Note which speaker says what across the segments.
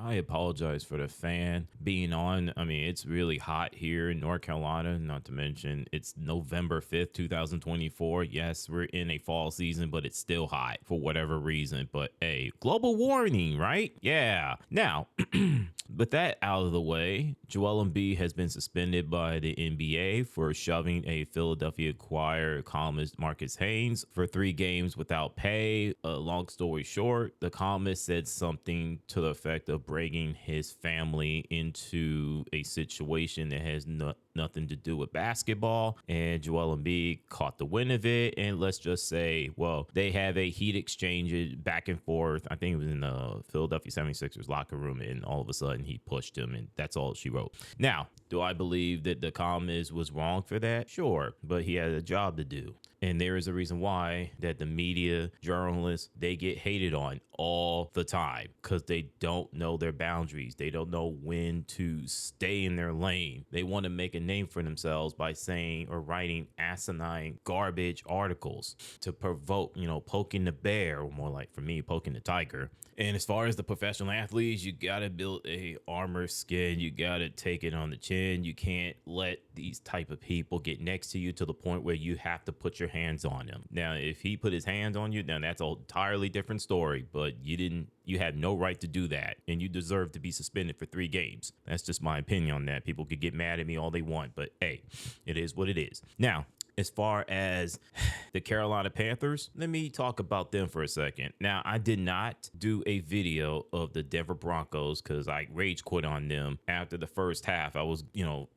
Speaker 1: I apologize for the fan being on. I mean, it's really hot here in North Carolina, not to mention it's November 5th, 2024. Yes, we're in a fall season, but it's still hot for whatever reason. But hey, global warming, right? Yeah. Now, with that out of the way, Joel Embiid has been suspended by the NBA for shoving a Philadelphia Inquirer columnist Marcus Haynes for 3 games without pay. Long story short, the columnist said something to the effect of bringing his family into a situation that has nothing to do with basketball, and Joel Embiid caught the wind of it. And let's just say, well, they have a heat exchange back and forth. I think it was in the Philadelphia 76ers locker room, and all of a sudden he pushed him, and that's all she wrote. Now, do I believe that the columnist was wrong for that? Sure, but he had a job to do. And there is a reason why that the media, journalists, they get hated on all the time because they don't know their boundaries. They don't know when to stay in their lane. They want to make a name for themselves by saying or writing asinine garbage articles to provoke, poking the bear, or more like for me, poking the tiger. And as far as the professional athletes, you got to build a armor skin. You got to take it on the chin. You can't let these type of people get next to you to the point where you have to put your hands on them. Now, if he put his hands on you, then that's an entirely different story, but you had no right to do that, and you deserve to be suspended for 3 games. That's just my opinion on that. People could get mad at me all they want, but hey, it is what it is. Now, as far as the Carolina Panthers, let me talk about them for a second. Now, I did not do a video of the Denver Broncos because I rage quit on them after the first half. I was,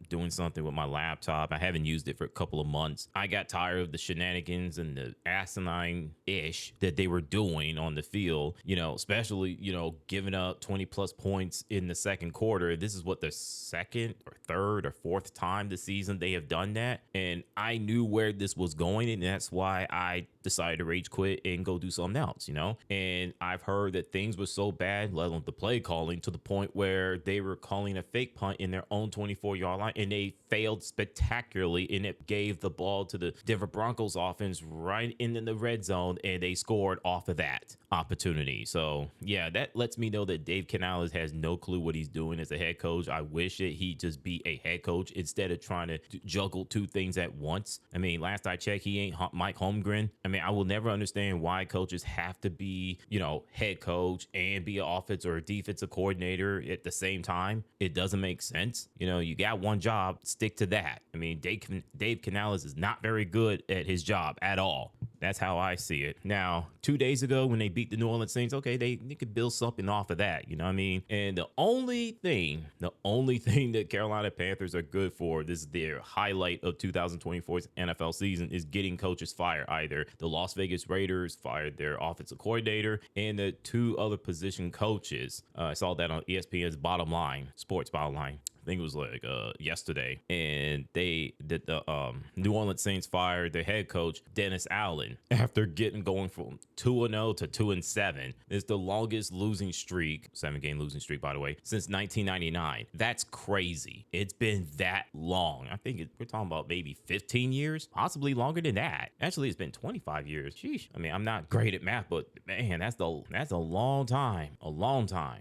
Speaker 1: doing something with my laptop. I haven't used it for a couple of months. I got tired of the shenanigans and the asinine-ish that they were doing on the field, especially, giving up 20 plus points in the second quarter. This is what the second or third or fourth time this season they have done that. And I knew where this was going, and that's why I decided to rage quit and go do something else, And I've heard that things were so bad, let alone the play calling, to the point where they were calling a fake punt in their own 24-yard line, and they failed spectacularly, and it gave the ball to the Denver Broncos offense right in the red zone, and they scored off of that opportunity. So yeah, that lets me know that Dave Canales has no clue what he's doing as a head coach. I wish that he'd just be a head coach instead of trying to juggle 2 things at once. I mean, last I checked, he ain't Mike Holmgren. I mean, I will never understand why coaches have to be, head coach and be an offense or a defensive coordinator at the same time. It doesn't make sense. You got one job, stick to that. I mean, Dave Canales is not very good at his job at all. That's how I see it. Now, 2 days ago when they beat the New Orleans Saints, okay, they could build something off of that, you know what I mean? And the only thing that Carolina Panthers are good for, this is their highlight of 2024's NFL season, is getting coaches fired. Either the Las Vegas Raiders fired their offensive coordinator and the 2 other position coaches. I saw that on ESPN's Sports Bottom Line. I think it was like yesterday, and the New Orleans Saints fired their head coach Dennis Allen after going from 2-0 to 2-7. It's the longest losing streak, 7-game losing streak, by the way, since 1999. That's crazy. It's been that long. I think we're talking about maybe 15 years, possibly longer than that. Actually, it's been 25 years. Sheesh. I mean, I'm not great at math, but man, that's a long time.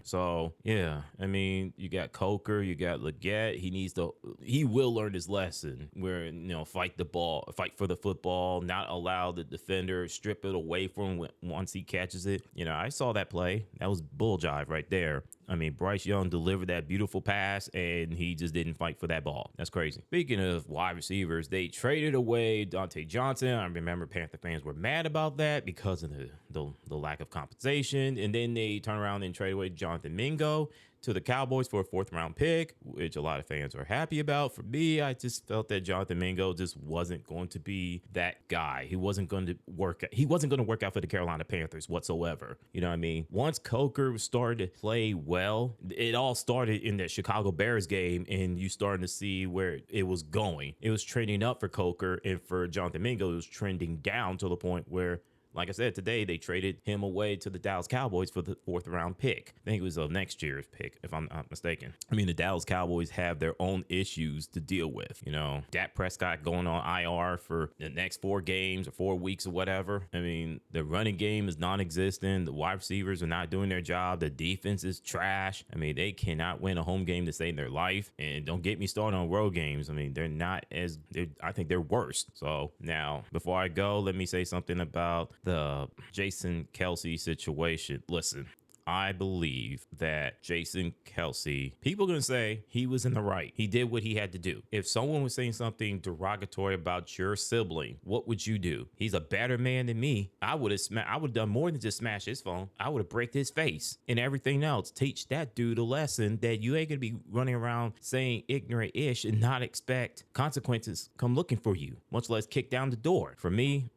Speaker 1: So yeah, I mean, you got Coker, you got he will learn his lesson where, fight for the football, not allow the defender strip it away from him once he catches it. I saw that play. That was bull jive right there. I mean, Bryce Young delivered that beautiful pass, and he just didn't fight for that ball. That's crazy. Speaking of wide receivers, they traded away Dante Johnson. I remember Panther fans were mad about that because of the lack of compensation. And then they turn around and trade away Jonathan Mingo to the Cowboys for a 4th-round pick, which a lot of fans are happy about. For me, I just felt that Jonathan Mingo just wasn't going to be that guy. He wasn't going to work out for the Carolina Panthers whatsoever. You know what I mean? Once Coker started to play well, it all started in that Chicago Bears game, and you starting to see where it was going. It was trending up for Coker, and for Jonathan Mingo, it was trending down to the point where Like I said, today they traded him away to the Dallas Cowboys for the 4th-round pick. I think it was a next year's pick, if I'm not mistaken. I mean, the Dallas Cowboys have their own issues to deal with. You know, Dak Prescott going on IR for the next 4 games or 4 weeks or whatever. I mean, the running game is non-existent. The wide receivers are not doing their job. The defense is trash. I mean, they cannot win a home game to save their life. And don't get me started on road games. I mean, they're not as, I think they're worse. So now, before I go, let me say something about the Jason Kelce situation. Listen, I believe that Jason Kelce, people are going to say he was in the right. He did what he had to do. If someone was saying something derogatory about your sibling, what would you do? He's a better man than me. I would have done more than just smash his phone. I would have break his face and everything else. Teach that dude a lesson that you ain't going to be running around saying ignorant ish and not expect consequences come looking for you, much less kick down the door. For me,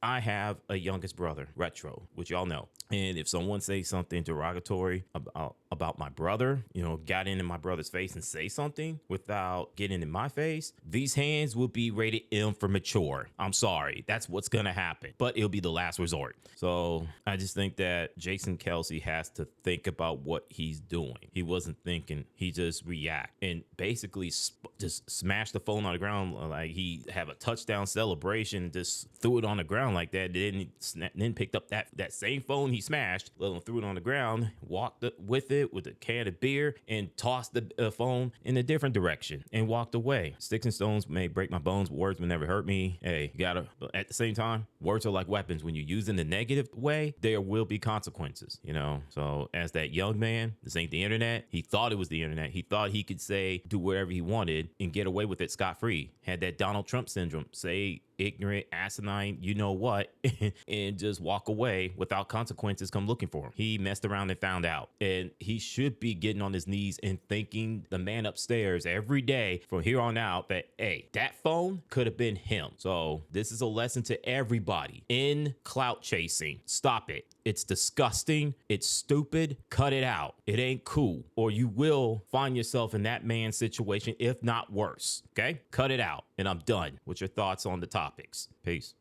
Speaker 1: I have a youngest brother, Retro, which y'all know. And if someone says something derogatory about my brother, you know, got in my brother's face and say something without getting in my face, these hands will be rated M for mature. I'm sorry. That's what's going to happen. But it'll be the last resort. So I just think that Jason Kelce has to think about what he's doing. He wasn't thinking. He just react and basically just smashed the phone on the ground like he have a touchdown celebration and just threw it on the ground like that. Then picked up that same phone he smashed, threw it on the ground, walked with it with a can of beer, and tossed the phone in a different direction and walked away. Sticks and stones may break my bones, but words will never hurt me. Hey, you gotta, at the same time, words are like weapons. When you use in the negative way, there will be consequences, you know? So as that young man, this ain't the internet. He thought it was the internet. He thought he could say, do whatever he wanted and get away with it scot-free. Had that Donald Trump syndrome, say ignorant, asinine, you know what, and just walk away without consequences come looking for him. He messed around and found out. And he should be getting on his knees and thanking the man upstairs every day from here on out that, hey, that phone could have been him. So this is a lesson to everybody in clout chasing. Stop it. It's disgusting. It's stupid. Cut it out. It ain't cool. Or you will find yourself in that man's situation, if not worse. Okay? Cut it out. And I'm done with your thoughts on the topics. Peace.